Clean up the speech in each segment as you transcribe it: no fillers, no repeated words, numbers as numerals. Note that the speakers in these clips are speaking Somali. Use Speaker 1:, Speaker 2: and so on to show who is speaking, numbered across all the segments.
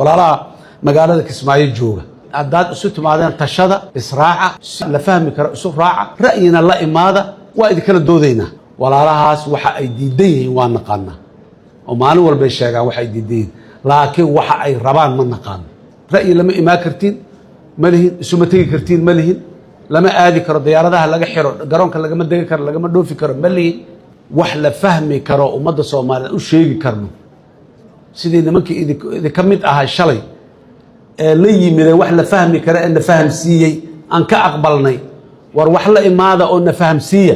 Speaker 1: walaalaha magaalada Kismaayo jooga haddaad isu timaadeen tashada israaca la fahmi karo isu raaca ra'yina la imaada waa idin kala doodaynaa walaalahaas waxa ay diidan yihiin waa naqaana oo maalin walba ay sheegaan waxa ay diidan yihiin laakiin waxa ay rabaan ma naqaan ra'yi lama imaan kartiin ma lihin isuma tagi kartiin ma lihin lama aadi karo diyaaradaha laga xiro garoonka lagama degi karo lagama dhoofi karo ma lihin wax la fahmi karo ummadda Soomaaliyeed u sheegi karno sidii nimankii idinka mid ahaa shalay ee la yimid wax la fahmi karo ee na fahamsiiyay aan ka aqbalnay war wax la imaada oo na fahamsiiya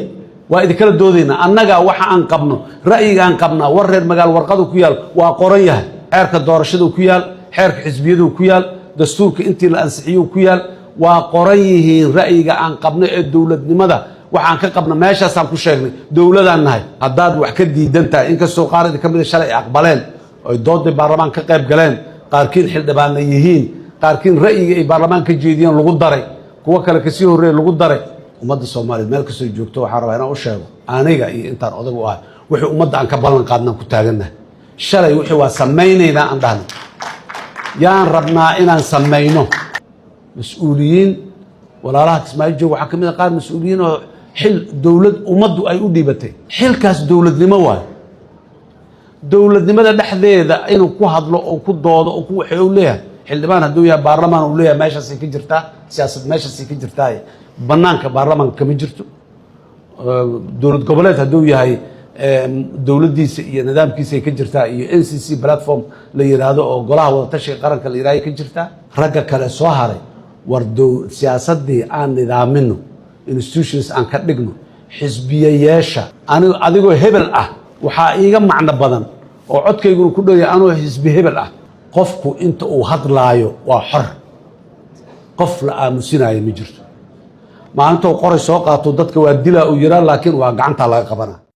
Speaker 1: waa idin kala doodayna annaga waxa aan qabno ra'yiga aan qabna war reer magaal warqadu ku yaal waa qoran yahay xeerka doorashadu ku yaal xeerka xisbiyadu ku yaal dastuurka intii la ansixiyo ku yaal waa qoran yihiin ra'yiga aan qabno ee dawladnimada waxaan ka qabna meeshaas aan ku sheegnay dawladaan nahay haddaad wax ka diidan tahay inkastoo qaar idin ka mid shalay aqbaleen oo doodii baarlamaan ka qayb galeen qaarkiin xildhibaan ay yihiin qaarkiin ra'yiga ay baarlamaan ka jeediyeen lagu daray kuwa kale ka sii horeeyay lagu daray ummadda Soomaaliyeed meel ka soo joogto waxaan rabaa inaan u sheego aniga iyo intaan odag u ah wixii ummadda aan ka ballan qaadnaan ku taaganahay shalay wixii waa sameeynaynaa aan dhahnay yaan rabnaa inaan sameeyno mas'uuliyiin walaalaha Kismaayo jooga waxa kamid ah qaar mas'uuliyiin oo xil dawlad ummaddu ay u dhibatay xilkaas dawladnimo waa dawladnimada dhexdeeda inuu ku hadlo oo ku doodo oo ku waxay u leeyahay xildhibaan hadduu yahay baarlamaan uu leeyahay meeshaas ay ka jirtaa siyaasad meeshaas ay ka jirtaa banaanka baarlamaanka kama jirto dowlad goboleed hadduu yahay dawladdiisa iyo nidaamkiisa ay ka jirtaa iyo NCC platform la yiraahdo oo golaha wada tashiga qaranka la yiraahdo ka jirtaa ragga kale soo haray war siyaasadii aan nidaamino institutions aan ka dhigno xisbiyeyaasha adigoo hebel ah waxaa iiga macno badan oo codkayguna ku dhow yahay anoo xisbi hebel ah qofku inta uu hadlaayo waa xor qof la aamusinayo ma jirto maalinta qoray soo qaato dadka waa dilaa uu yiraa laakiin waa gacanta laga qabanaa